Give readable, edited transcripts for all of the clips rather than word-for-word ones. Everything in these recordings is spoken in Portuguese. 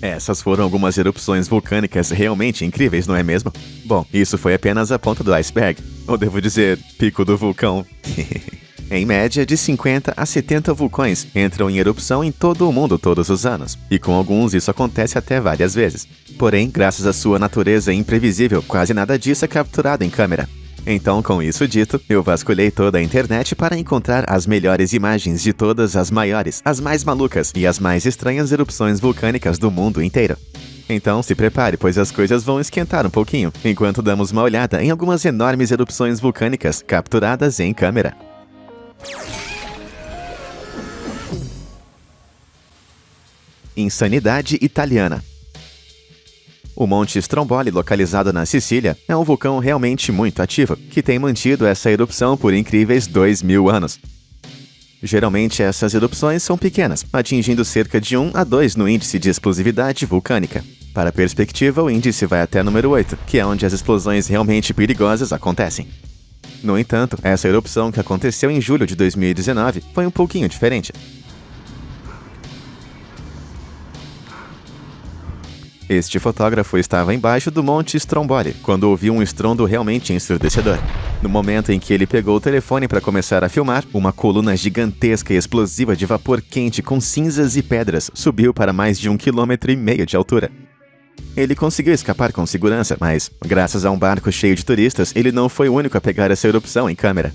Essas foram algumas erupções vulcânicas realmente incríveis, não é mesmo? Bom, isso foi apenas a ponta do iceberg, ou devo dizer, pico do vulcão. Em média, de 50 a 70 vulcões entram em erupção em todo o mundo todos os anos, e com alguns isso acontece até várias vezes. Porém, graças à sua natureza imprevisível, quase nada disso é capturado em câmera. Então, com isso dito, eu vasculhei toda a internet para encontrar as melhores imagens de todas as maiores, as mais malucas e as mais estranhas erupções vulcânicas do mundo inteiro. Então, se prepare, pois as coisas vão esquentar um pouquinho, enquanto damos uma olhada em algumas enormes erupções vulcânicas capturadas em câmera. Insanidade italiana. O Monte Stromboli, localizado na Sicília, é um vulcão realmente muito ativo, que tem mantido essa erupção por incríveis 2.000 anos. Geralmente essas erupções são pequenas, atingindo cerca de 1 a 2 no índice de explosividade vulcânica. Para perspectiva, o índice vai até número 8, que é onde as explosões realmente perigosas acontecem. No entanto, essa erupção que aconteceu em julho de 2019 foi um pouquinho diferente. Este fotógrafo estava embaixo do Monte Stromboli, quando ouviu um estrondo realmente ensurdecedor. No momento em que ele pegou o telefone para começar a filmar, uma coluna gigantesca e explosiva de vapor quente com cinzas e pedras subiu para mais de 1,5 km de altura. Ele conseguiu escapar com segurança, mas, graças a um barco cheio de turistas, ele não foi o único a pegar essa erupção em câmera.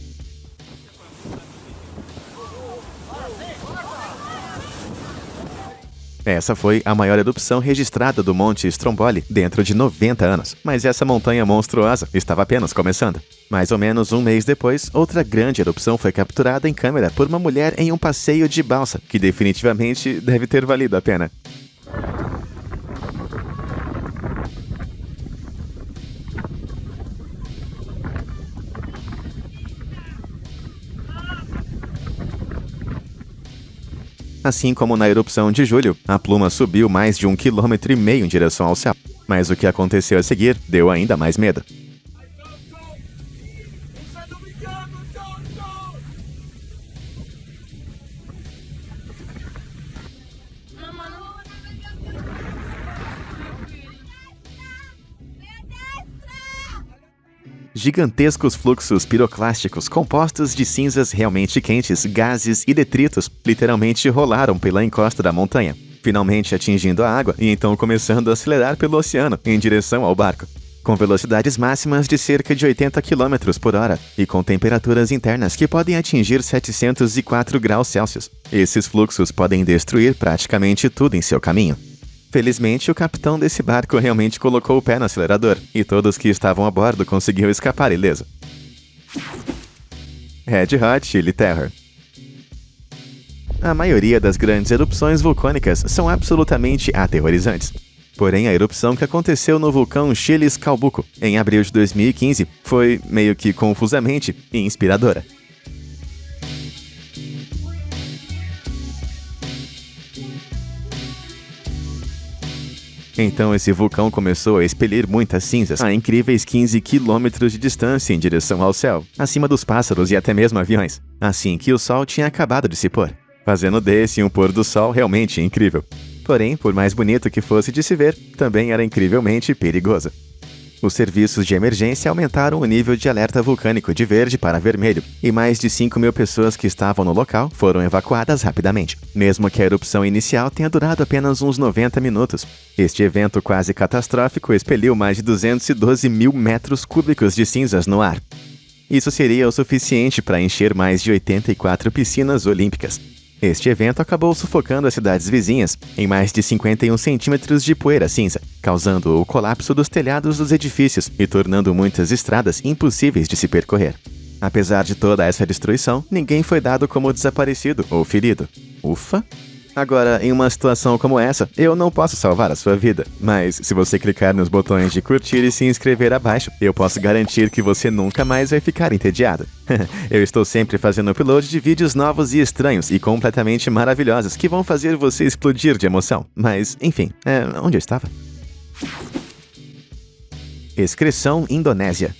Essa foi a maior erupção registrada do Monte Stromboli dentro de 90 anos, mas essa montanha monstruosa estava apenas começando. Mais ou menos um mês depois, outra grande erupção foi capturada em câmera por uma mulher em um passeio de balsa, que definitivamente deve ter valido a pena. Assim como na erupção de julho, a pluma subiu mais de 1,5 km em direção ao céu. Mas o que aconteceu a seguir deu ainda mais medo. Gigantescos fluxos piroclásticos compostos de cinzas realmente quentes, gases e detritos literalmente rolaram pela encosta da montanha, finalmente atingindo a água e então começando a acelerar pelo oceano em direção ao barco, com velocidades máximas de cerca de 80 km por hora e com temperaturas internas que podem atingir 704 graus Celsius. Esses fluxos podem destruir praticamente tudo em seu caminho. Felizmente, o capitão desse barco realmente colocou o pé no acelerador, e todos que estavam a bordo conseguiram escapar ileso. Red Hot Chili Terror. A maioria das grandes erupções vulcânicas são absolutamente aterrorizantes. Porém, a erupção que aconteceu no vulcão Chiles Calbuco, em abril de 2015, foi, meio que confusamente, inspiradora. Então esse vulcão começou a expelir muitas cinzas a incríveis 15 km de distância em direção ao céu, acima dos pássaros e até mesmo aviões, assim que o sol tinha acabado de se pôr, fazendo desse um pôr do sol realmente incrível. Porém, por mais bonito que fosse de se ver, também era incrivelmente perigoso. Os serviços de emergência aumentaram o nível de alerta vulcânico de verde para vermelho, e mais de 5.000 pessoas que estavam no local foram evacuadas rapidamente, mesmo que a erupção inicial tenha durado apenas uns 90 minutos. Este evento quase catastrófico expeliu mais de 212 mil metros cúbicos de cinzas no ar. Isso seria o suficiente para encher mais de 84 piscinas olímpicas. Este evento acabou sufocando as cidades vizinhas em mais de 51 centímetros de poeira cinza, causando o colapso dos telhados dos edifícios e tornando muitas estradas impossíveis de se percorrer. Apesar de toda essa destruição, ninguém foi dado como desaparecido ou ferido. Ufa! Agora, em uma situação como essa, eu não posso salvar a sua vida, mas se você clicar nos botões de curtir e se inscrever abaixo, eu posso garantir que você nunca mais vai ficar entediado. Eu estou sempre fazendo upload de vídeos novos e estranhos e completamente maravilhosos que vão fazer você explodir de emoção. Mas, enfim, onde eu estava? Excreção Indonésia.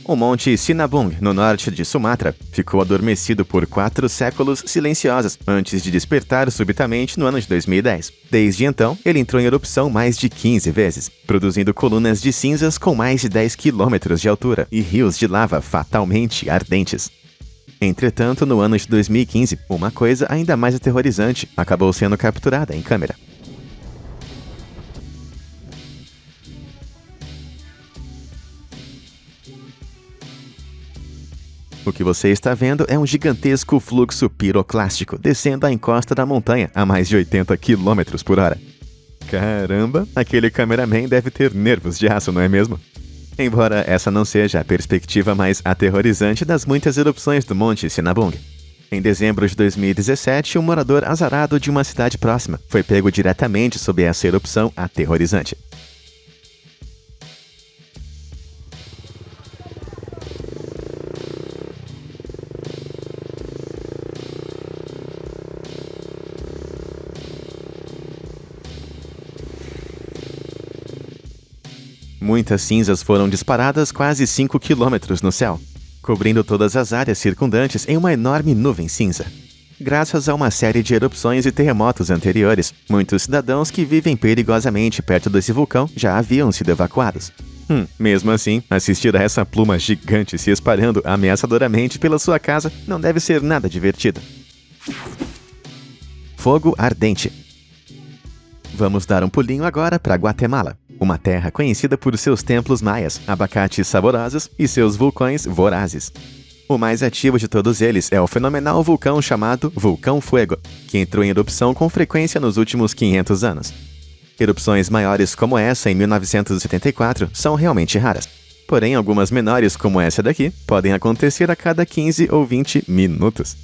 O Monte Sinabung, no norte de Sumatra, ficou adormecido por 4 séculos silenciosos antes de despertar subitamente no ano de 2010. Desde então, ele entrou em erupção mais de 15 vezes, produzindo colunas de cinzas com mais de 10 quilômetros de altura e rios de lava fatalmente ardentes. Entretanto, no ano de 2015, uma coisa ainda mais aterrorizante acabou sendo capturada em câmera. O que você está vendo é um gigantesco fluxo piroclástico descendo a encosta da montanha a mais de 80 km por hora. Caramba, aquele cameraman deve ter nervos de aço, não é mesmo? Embora essa não seja a perspectiva mais aterrorizante das muitas erupções do Monte Sinabung. Em dezembro de 2017, um morador azarado de uma cidade próxima foi pego diretamente sob essa erupção aterrorizante. Muitas cinzas foram disparadas quase 5 quilômetros no céu, cobrindo todas as áreas circundantes em uma enorme nuvem cinza. Graças a uma série de erupções e terremotos anteriores, muitos cidadãos que vivem perigosamente perto desse vulcão já haviam sido evacuados. Mesmo assim, assistir a essa pluma gigante se espalhando ameaçadoramente pela sua casa não deve ser nada divertido. Fogo ardente. Vamos dar um pulinho agora para Guatemala, uma terra conhecida por seus templos maias, abacates saborosos e seus vulcões vorazes. O mais ativo de todos eles é o fenomenal vulcão chamado Vulcão Fuego, que entrou em erupção com frequência nos últimos 500 anos. Erupções maiores como essa em 1974 são realmente raras. Porém, algumas menores como essa daqui podem acontecer a cada 15 ou 20 minutos.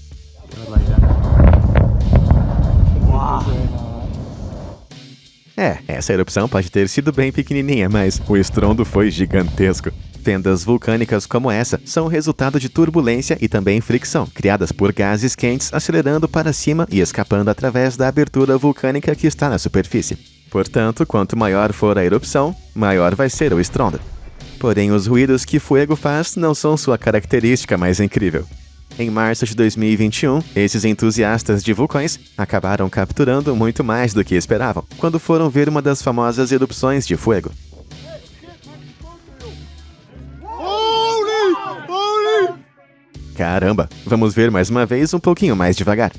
Essa erupção pode ter sido bem pequenininha, mas o estrondo foi gigantesco. Fendas vulcânicas como essa são o resultado de turbulência e também fricção, criadas por gases quentes acelerando para cima e escapando através da abertura vulcânica que está na superfície. Portanto, quanto maior for a erupção, maior vai ser o estrondo. Porém, os ruídos que Fuego faz não são sua característica mais incrível. Em março de 2021, esses entusiastas de vulcões acabaram capturando muito mais do que esperavam quando foram ver uma das famosas erupções de Fuego. Caramba, vamos ver mais uma vez um pouquinho mais devagar.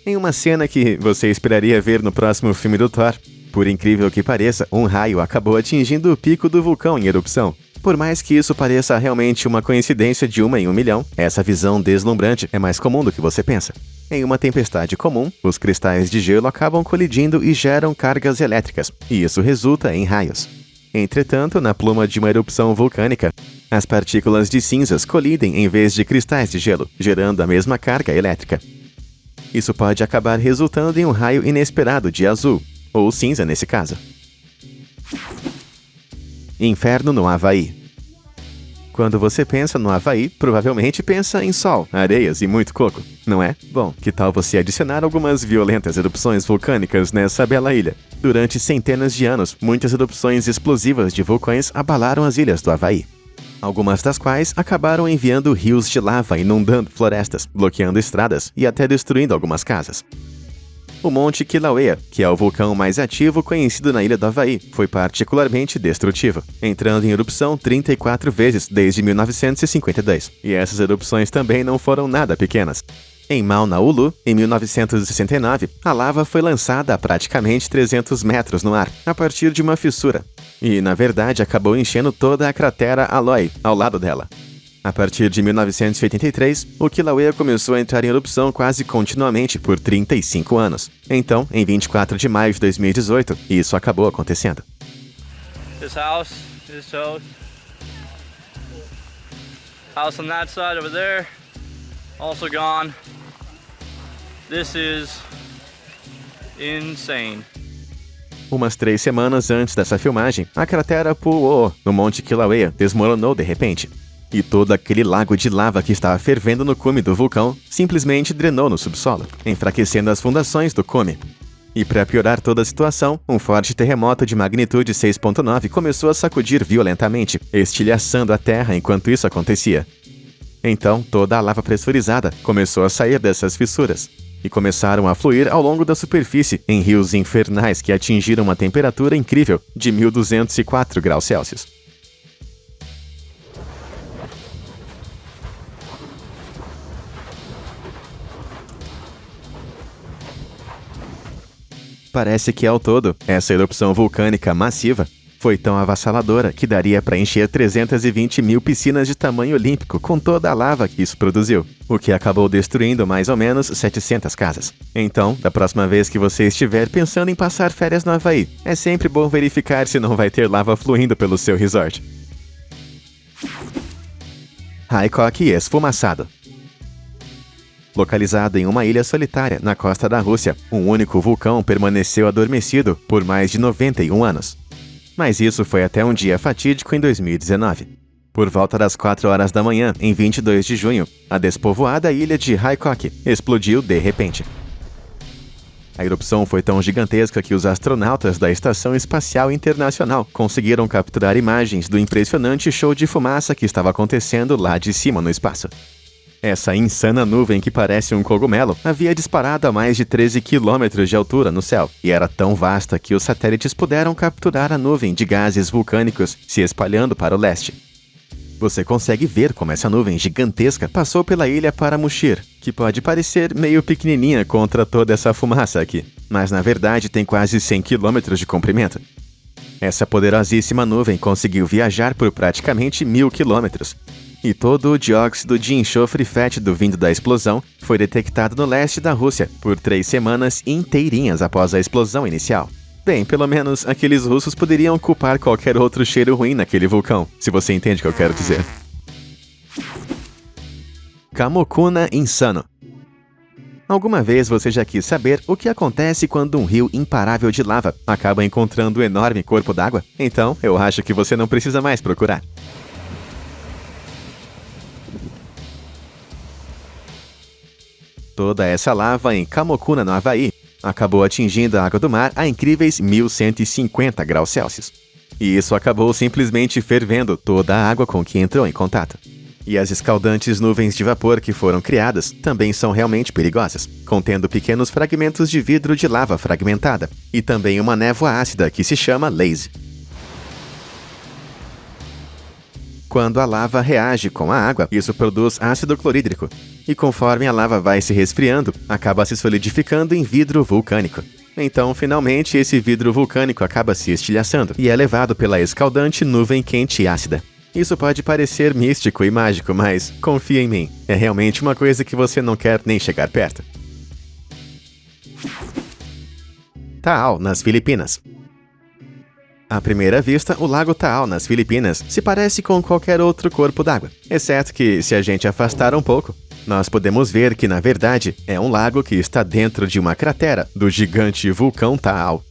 Em uma cena que você esperaria ver no próximo filme do Thor, por incrível que pareça, um raio acabou atingindo o pico do vulcão em erupção. Por mais que isso pareça realmente uma coincidência de 1 em 1 milhão, essa visão deslumbrante é mais comum do que você pensa. Em uma tempestade comum, os cristais de gelo acabam colidindo e geram cargas elétricas, e isso resulta em raios. Entretanto, na pluma de uma erupção vulcânica, as partículas de cinzas colidem em vez de cristais de gelo, gerando a mesma carga elétrica. Isso pode acabar resultando em um raio inesperado de azul, ou cinza nesse caso. Inferno no Havaí. Quando você pensa no Havaí, provavelmente pensa em sol, areias e muito coco, não é? Bom, que tal você adicionar algumas violentas erupções vulcânicas nessa bela ilha? Durante centenas de anos, muitas erupções explosivas de vulcões abalaram as ilhas do Havaí. Algumas das quais acabaram enviando rios de lava inundando florestas, bloqueando estradas e até destruindo algumas casas. O Monte Kilauea, que é o vulcão mais ativo conhecido na ilha do Havaí, foi particularmente destrutivo, entrando em erupção 34 vezes desde 1952. E essas erupções também não foram nada pequenas. Em Mauna Ulu, em 1969, a lava foi lançada a praticamente 300 metros no ar, a partir de uma fissura. E, na verdade, acabou enchendo toda a cratera Aloy, ao lado dela. A partir de 1983, o Kilauea começou a entrar em erupção quase continuamente por 35 anos. Então, em 24 de maio de 2018, isso acabou acontecendo. This house on that side over there, also gone. This is insane. Umas 3 semanas antes dessa filmagem, a cratera Pu'u no Monte Kilauea desmoronou de repente. E todo aquele lago de lava que estava fervendo no cume do vulcão simplesmente drenou no subsolo, enfraquecendo as fundações do cume. E para piorar toda a situação, um forte terremoto de magnitude 6.9 começou a sacudir violentamente, estilhaçando a Terra enquanto isso acontecia. Então, toda a lava pressurizada começou a sair dessas fissuras e começaram a fluir ao longo da superfície em rios infernais que atingiram uma temperatura incrível de 1204 graus Celsius. Parece que, ao todo, essa erupção vulcânica massiva foi tão avassaladora que daria para encher 320 mil piscinas de tamanho olímpico com toda a lava que isso produziu, o que acabou destruindo mais ou menos 700 casas. Então, da próxima vez que você estiver pensando em passar férias no Havaí, é sempre bom verificar se não vai ter lava fluindo pelo seu resort. Haikok esfumaçado. Localizado em uma ilha solitária na costa da Rússia, um único vulcão permaneceu adormecido por mais de 91 anos. Mas isso foi até um dia fatídico em 2019. Por volta das 4 horas da manhã, em 22 de junho, a despovoada ilha de Haikok explodiu de repente. A erupção foi tão gigantesca que os astronautas da Estação Espacial Internacional conseguiram capturar imagens do impressionante show de fumaça que estava acontecendo lá de cima no espaço. Essa insana nuvem que parece um cogumelo havia disparado a mais de 13 quilômetros de altura no céu e era tão vasta que os satélites puderam capturar a nuvem de gases vulcânicos se espalhando para o leste. Você consegue ver como essa nuvem gigantesca passou pela ilha Paramushir, que pode parecer meio pequenininha contra toda essa fumaça aqui, mas na verdade tem quase 100 quilômetros de comprimento. Essa poderosíssima nuvem conseguiu viajar por praticamente 1000 quilômetros. E todo o dióxido de enxofre fétido vindo da explosão foi detectado no leste da Rússia por 3 semanas inteirinhas após a explosão inicial. Bem, pelo menos aqueles russos poderiam culpar qualquer outro cheiro ruim naquele vulcão, se você entende o que eu quero dizer. Kamokuna insano. Alguma vez você já quis saber o que acontece quando um rio imparável de lava acaba encontrando um enorme corpo d'água? Então, eu acho que você não precisa mais procurar. Toda essa lava em Kamokuna, no Havaí, acabou atingindo a água do mar a incríveis 1150 graus Celsius. E isso acabou simplesmente fervendo toda a água com que entrou em contato. E as escaldantes nuvens de vapor que foram criadas também são realmente perigosas, contendo pequenos fragmentos de vidro de lava fragmentada e também uma névoa ácida que se chama laze. Quando a lava reage com a água, isso produz ácido clorídrico. E conforme a lava vai se resfriando, acaba se solidificando em vidro vulcânico. Então, finalmente, esse vidro vulcânico acaba se estilhaçando e é levado pela escaldante nuvem quente e ácida. Isso pode parecer místico e mágico, mas confia em mim, é realmente uma coisa que você não quer nem chegar perto. Taal, nas Filipinas. À primeira vista, o Lago Taal, nas Filipinas, se parece com qualquer outro corpo d'água, exceto que, se a gente afastar um pouco, nós podemos ver que, na verdade, é um lago que está dentro de uma cratera do gigante vulcão Taal,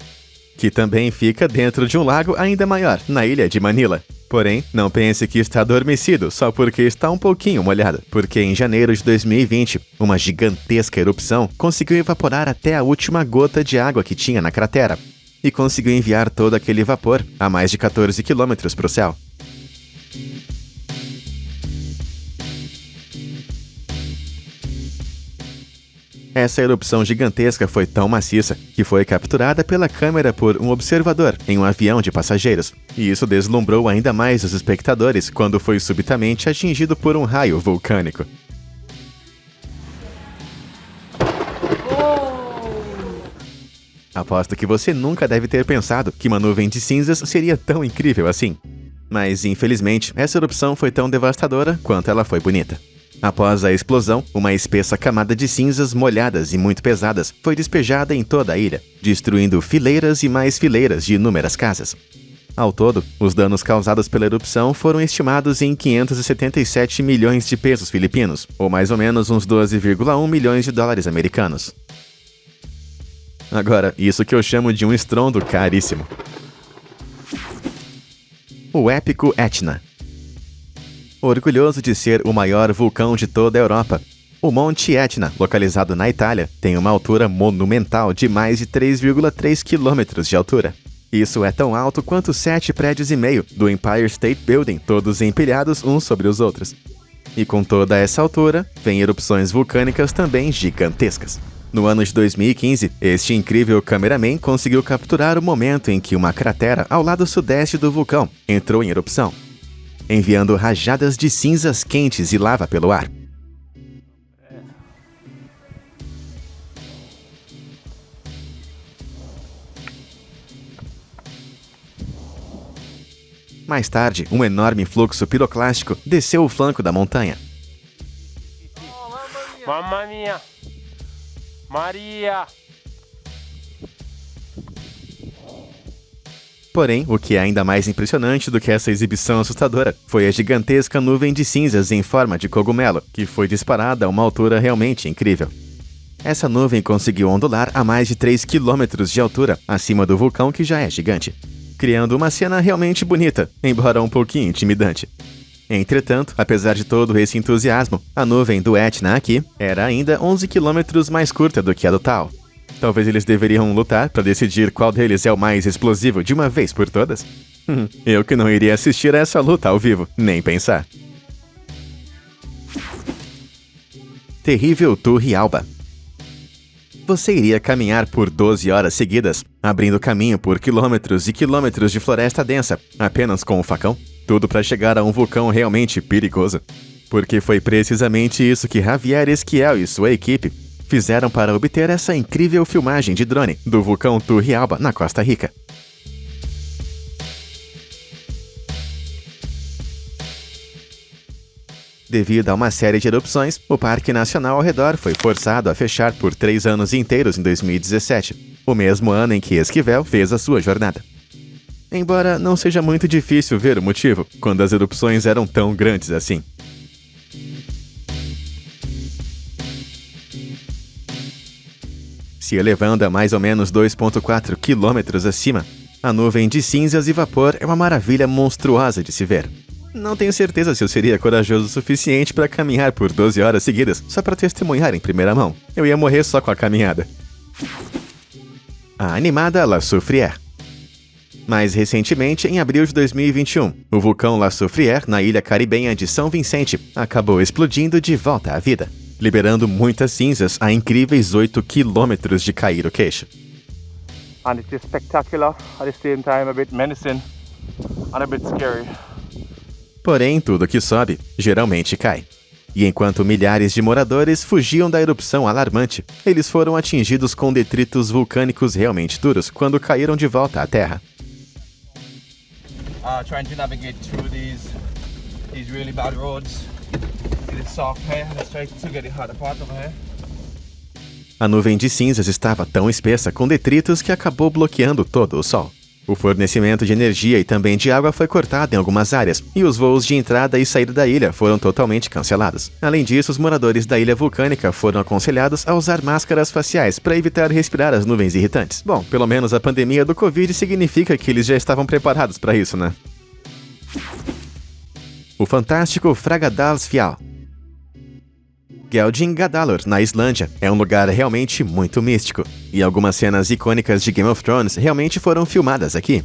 que também fica dentro de um lago ainda maior, na ilha de Manila. Porém, não pense que está adormecido só porque está um pouquinho molhado, porque em janeiro de 2020, uma gigantesca erupção conseguiu evaporar até a última gota de água que tinha na cratera, e conseguiu enviar todo aquele vapor a mais de 14 quilômetros para o céu. Essa erupção gigantesca foi tão maciça que foi capturada pela câmera por um observador em um avião de passageiros, e isso deslumbrou ainda mais os espectadores quando foi subitamente atingido por um raio vulcânico. Aposto que você nunca deve ter pensado que uma nuvem de cinzas seria tão incrível assim. Mas, infelizmente, essa erupção foi tão devastadora quanto ela foi bonita. Após a explosão, uma espessa camada de cinzas molhadas e muito pesadas foi despejada em toda a ilha, destruindo fileiras e mais fileiras de inúmeras casas. Ao todo, os danos causados pela erupção foram estimados em 577 milhões de pesos filipinos, ou mais ou menos uns 12,1 milhões de dólares americanos. Agora, isso que eu chamo de um estrondo caríssimo. O épico Etna. Orgulhoso de ser o maior vulcão de toda a Europa, O Monte Etna, localizado na Itália, tem uma altura monumental de mais de 3,3 quilômetros de altura. Isso é tão alto quanto 7 prédios e meio do Empire State Building, todos empilhados uns sobre os outros. E com toda essa altura, vem erupções vulcânicas também gigantescas. No ano de 2015, este incrível cameraman conseguiu capturar o momento em que uma cratera ao lado sudeste do vulcão entrou em erupção, enviando rajadas de cinzas quentes e lava pelo ar. Mais tarde, um enorme fluxo piroclástico desceu o flanco da montanha. Mamma mia! Maria! Porém, o que é ainda mais impressionante do que essa exibição assustadora foi a gigantesca nuvem de cinzas em forma de cogumelo, que foi disparada a uma altura realmente incrível. Essa nuvem conseguiu ondular a mais de 3 quilômetros de altura acima do vulcão, que já é gigante, criando uma cena realmente bonita, embora um pouquinho intimidante. Entretanto, apesar de todo esse entusiasmo, a nuvem do Etna aqui era ainda 11 quilômetros mais curta do que a do Taal. Talvez eles deveriam lutar para decidir qual deles é o mais explosivo de uma vez por todas? Eu que não iria assistir a essa luta ao vivo, nem pensar. Terrível Turrialba. Você iria caminhar por 12 horas seguidas, abrindo caminho por quilômetros e quilômetros de floresta densa, apenas com o facão? Tudo para chegar a um vulcão realmente perigoso. Porque foi precisamente isso que Javier Esquiel e sua equipe fizeram para obter essa incrível filmagem de drone do vulcão Turrialba, na Costa Rica. Devido a uma série de erupções, o Parque Nacional ao redor foi forçado a fechar por 3 anos inteiros em 2017, o mesmo ano em que Esquivel fez a sua jornada. Embora não seja muito difícil ver o motivo, quando as erupções eram tão grandes assim. Se elevando a mais ou menos 2,4 quilômetros acima, a nuvem de cinzas e vapor é uma maravilha monstruosa de se ver. Não tenho certeza se eu seria corajoso o suficiente para caminhar por 12 horas seguidas só para testemunhar em primeira mão. Eu ia morrer só com a caminhada. A animada La Soufrière. Mais recentemente, em abril de 2021, o vulcão La Soufrière, na ilha caribenha de São Vicente, acabou explodindo de volta à vida, liberando muitas cinzas a incríveis 8 quilômetros de cair o queixo. And it is spectacular, at the same time a bit menacing and a bit scary. Porém, tudo que sobe, geralmente cai. E enquanto milhares de moradores fugiam da erupção alarmante, eles foram atingidos com detritos vulcânicos realmente duros quando caíram de volta à Terra. Trying to navigate through these really bad roads. It is soft here. Let's try to get the harder part over here. A nuvem de cinzas estava tão espessa com detritos que acabou bloqueando todo o sol. O fornecimento de energia e também de água foi cortado em algumas áreas, e os voos de entrada e saída da ilha foram totalmente cancelados. Além disso, os moradores da ilha vulcânica foram aconselhados a usar máscaras faciais para evitar respirar as nuvens irritantes. Bom, pelo menos a pandemia do Covid significa que eles já estavam preparados para isso, né? O fantástico Fagradalsfjall. Geldingadalur, na Islândia, é um lugar realmente muito místico, e algumas cenas icônicas de Game of Thrones realmente foram filmadas aqui.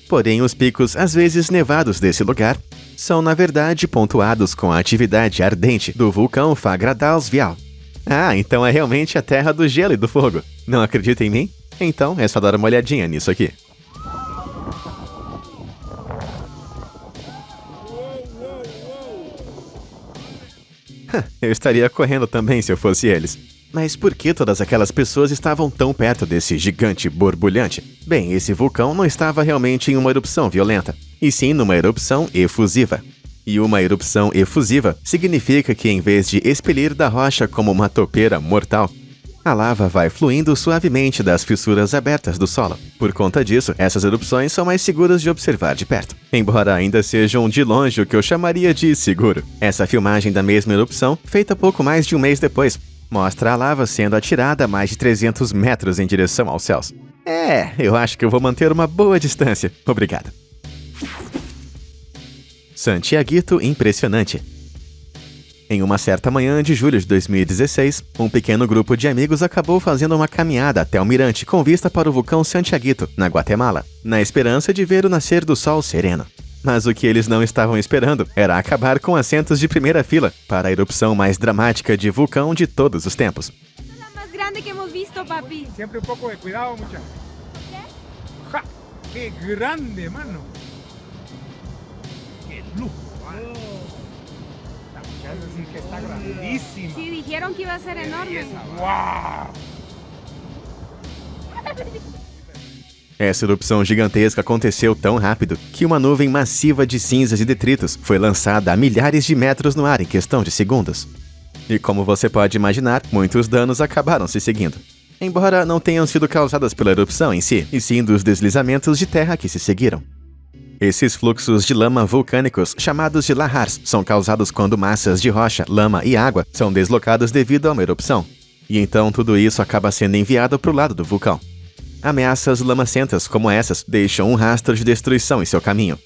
Porém, os picos às vezes nevados desse lugar são na verdade pontuados com a atividade ardente do vulcão Fagradalsfjall. Ah, então é realmente a terra do gelo e do fogo. Não acredita em mim? Então é só dar uma olhadinha nisso aqui. Eu estaria correndo também se eu fosse eles. Mas por que todas aquelas pessoas estavam tão perto desse gigante borbulhante? Bem, esse vulcão não estava realmente em uma erupção violenta, e sim numa erupção efusiva. E uma erupção efusiva significa que em vez de expelir da rocha como uma topeira mortal, a lava vai fluindo suavemente das fissuras abertas do solo. Por conta disso, essas erupções são mais seguras de observar de perto, embora ainda sejam de longe o que eu chamaria de seguro. Essa filmagem da mesma erupção, feita pouco mais de um mês depois, mostra a lava sendo atirada a mais de 300 metros em direção aos céus. Eu acho que eu vou manter uma boa distância. Obrigado. Santiaguito impressionante. Em uma certa manhã de julho de 2016, um pequeno grupo de amigos acabou fazendo uma caminhada até o mirante com vista para o vulcão Santiaguito, na Guatemala, na esperança de ver o nascer do sol sereno. Mas o que eles não estavam esperando era acabar com assentos de primeira fila para a erupção mais dramática de vulcão de todos os tempos. La más grande que hemos visto, papi. Siempre un poco de cuidado, muchacho. ¡Ja! ¡Qué grande, mano! ¡Qué lujo! La muchacha sí que está grandísima. Sí, dijeron que iba a ser enorme. ¡Wow! Essa erupção gigantesca aconteceu tão rápido que uma nuvem massiva de cinzas e detritos foi lançada a milhares de metros no ar em questão de segundos. E como você pode imaginar, muitos danos acabaram se seguindo. Embora não tenham sido causadas pela erupção em si, e sim dos deslizamentos de terra que se seguiram. Esses fluxos de lama vulcânicos, chamados de lahars, são causados quando massas de rocha, lama e água são deslocadas devido a uma erupção. E então tudo isso acaba sendo enviado para o lado do vulcão. Ameaças lamacentas como essas deixam um rastro de destruição em seu caminho.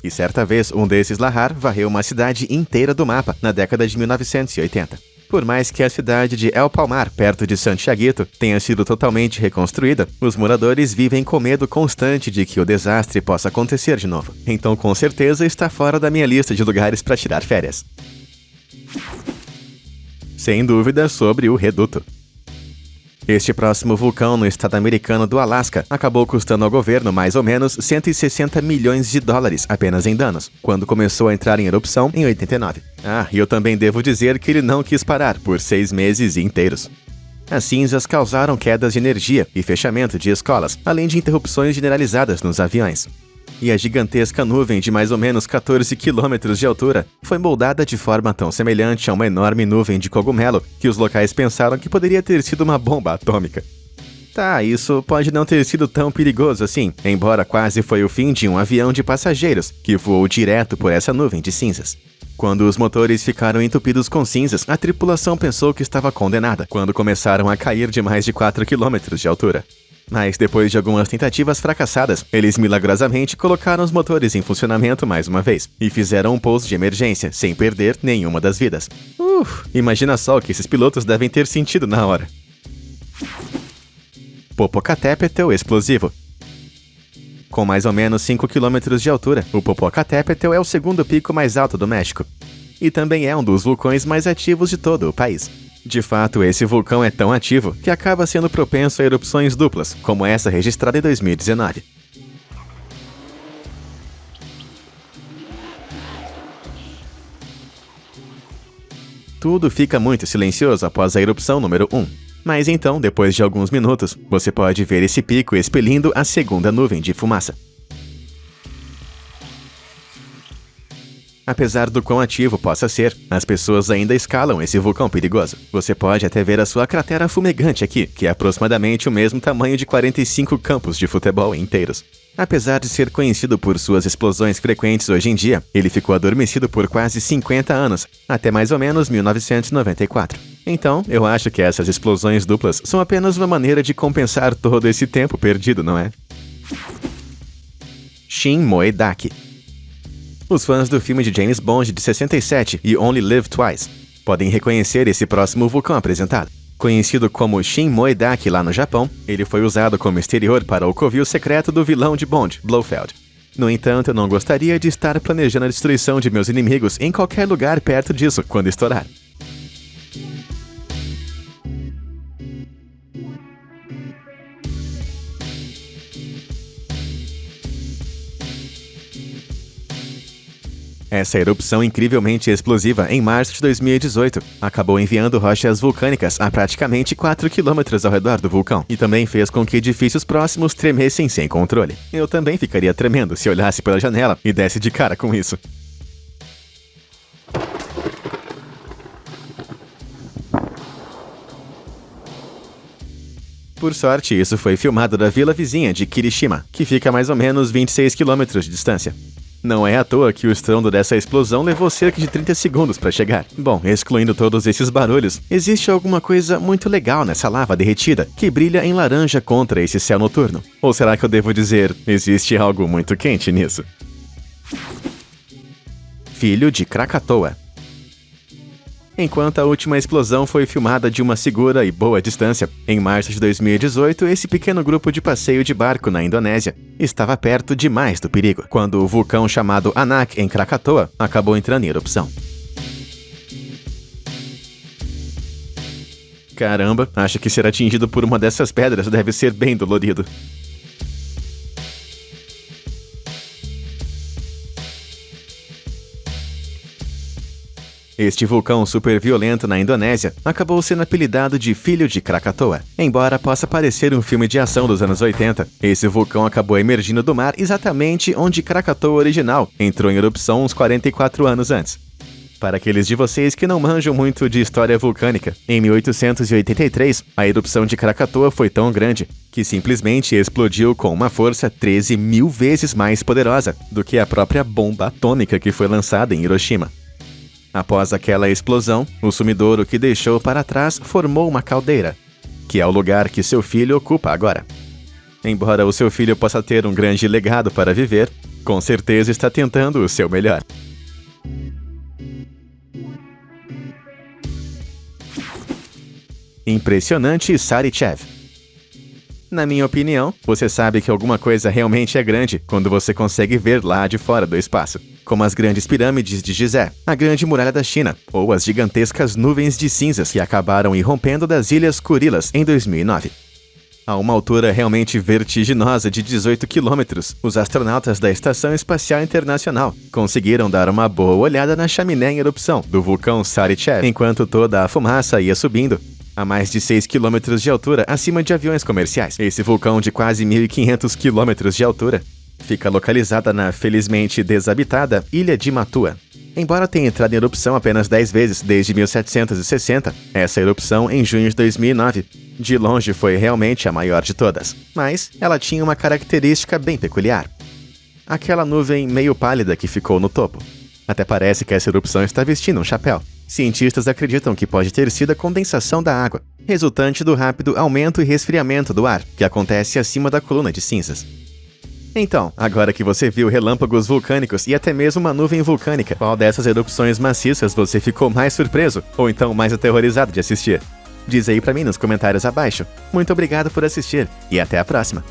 E certa vez, um desses lahar varreu uma cidade inteira do mapa na década de 1980. Por mais que a cidade de El Palmar, perto de Santiaguito, tenha sido totalmente reconstruída, os moradores vivem com medo constante de que o desastre possa acontecer de novo. Então, com certeza, está fora da minha lista de lugares para tirar férias. Sem dúvida sobre o Reduto. Este próximo vulcão no estado americano do Alasca acabou custando ao governo mais ou menos 160 milhões de dólares apenas em danos, quando começou a entrar em erupção em 89. E eu também devo dizer que ele não quis parar por 6 meses inteiros. As cinzas causaram quedas de energia e fechamento de escolas, além de interrupções generalizadas nos aviões. E a gigantesca nuvem de mais ou menos 14 quilômetros de altura foi moldada de forma tão semelhante a uma enorme nuvem de cogumelo que os locais pensaram que poderia ter sido uma bomba atômica. Isso pode não ter sido tão perigoso assim, embora quase foi o fim de um avião de passageiros que voou direto por essa nuvem de cinzas. Quando os motores ficaram entupidos com cinzas, a tripulação pensou que estava condenada quando começaram a cair de mais de 4 quilômetros de altura. Mas depois de algumas tentativas fracassadas, eles milagrosamente colocaram os motores em funcionamento mais uma vez e fizeram um pouso de emergência, sem perder nenhuma das vidas. Imagina só o que esses pilotos devem ter sentido na hora. Popocatépetl explosivo. Com mais ou menos 5 km de altura, o Popocatépetl é o segundo pico mais alto do México. E também é um dos vulcões mais ativos de todo o país. De fato, esse vulcão é tão ativo que acaba sendo propenso a erupções duplas, como essa registrada em 2019. Tudo fica muito silencioso após a erupção número 1. Mas então, depois de alguns minutos, você pode ver esse pico expelindo a segunda nuvem de fumaça. Apesar do quão ativo possa ser, as pessoas ainda escalam esse vulcão perigoso. Você pode até ver a sua cratera fumegante aqui, que é aproximadamente o mesmo tamanho de 45 campos de futebol inteiros. Apesar de ser conhecido por suas explosões frequentes hoje em dia, ele ficou adormecido por quase 50 anos, até mais ou menos 1994. Então, eu acho que essas explosões duplas são apenas uma maneira de compensar todo esse tempo perdido, não é? Shin Moe Dak. Os fãs do filme de James Bond de 67 e Only Live Twice podem reconhecer esse próximo vulcão apresentado. Conhecido como Shin Moe Dak lá no Japão, ele foi usado como exterior para o covil secreto do vilão de Bond, Blofeld. No entanto, eu não gostaria de estar planejando a destruição de meus inimigos em qualquer lugar perto disso quando estourar. Essa erupção incrivelmente explosiva em março de 2018 acabou enviando rochas vulcânicas a praticamente 4 km ao redor do vulcão e também fez com que edifícios próximos tremessem sem controle. Eu também ficaria tremendo se olhasse pela janela e desse de cara com isso. Por sorte, isso foi filmado da vila vizinha de Kirishima, que fica a mais ou menos 26 km de distância. Não é à toa que o estrondo dessa explosão levou cerca de 30 segundos para chegar. Bom, excluindo todos esses barulhos, existe alguma coisa muito legal nessa lava derretida que brilha em laranja contra esse céu noturno. Ou será que eu devo dizer, existe algo muito quente nisso? Filho de Krakatoa. enquanto a última explosão foi filmada de uma segura e boa distância. Em março de 2018, esse pequeno grupo de passeio de barco na Indonésia estava perto demais do perigo, quando o vulcão chamado Anak, em Krakatoa, acabou entrando em erupção. Caramba, acho que ser atingido por uma dessas pedras deve ser bem dolorido. Este vulcão super violento na Indonésia acabou sendo apelidado de Filho de Krakatoa. Embora possa parecer um filme de ação dos anos 80, esse vulcão acabou emergindo do mar exatamente onde Krakatoa original entrou em erupção uns 44 anos antes. Para aqueles de vocês que não manjam muito de história vulcânica, em 1883, a erupção de Krakatoa foi tão grande que simplesmente explodiu com uma força 13.000 vezes mais poderosa do que a própria bomba atômica que foi lançada em Hiroshima. Após aquela explosão, o sumidouro que deixou para trás formou uma caldeira, que é o lugar que seu filho ocupa agora. Embora o seu filho possa ter um grande legado para viver, com certeza está tentando o seu melhor. Impressionante Sarychev. Na minha opinião, você sabe que alguma coisa realmente é grande quando você consegue ver lá de fora do espaço, como as grandes pirâmides de Gizé, a Grande Muralha da China, ou as gigantescas nuvens de cinzas que acabaram irrompendo das Ilhas Kurilas em 2009. A uma altura realmente vertiginosa de 18 quilômetros, os astronautas da Estação Espacial Internacional conseguiram dar uma boa olhada na chaminé em erupção do vulcão Sarychev, enquanto toda a fumaça ia subindo a mais de 6 km de altura acima de aviões comerciais. Esse vulcão de quase 1.500 km de altura fica localizada na felizmente desabitada Ilha de Matua. Embora tenha entrado em erupção apenas 10 vezes desde 1760, essa erupção em junho de 2009, de longe foi realmente a maior de todas. Mas ela tinha uma característica bem peculiar. Aquela nuvem meio pálida que ficou no topo. Até parece que essa erupção está vestindo um chapéu. Cientistas acreditam que pode ter sido a condensação da água, resultante do rápido aumento e resfriamento do ar, que acontece acima da coluna de cinzas. Então, agora que você viu relâmpagos vulcânicos e até mesmo uma nuvem vulcânica, qual dessas erupções maciças você ficou mais surpreso ou então mais aterrorizado de assistir? Diz aí pra mim nos comentários abaixo. Muito obrigado por assistir e até a próxima!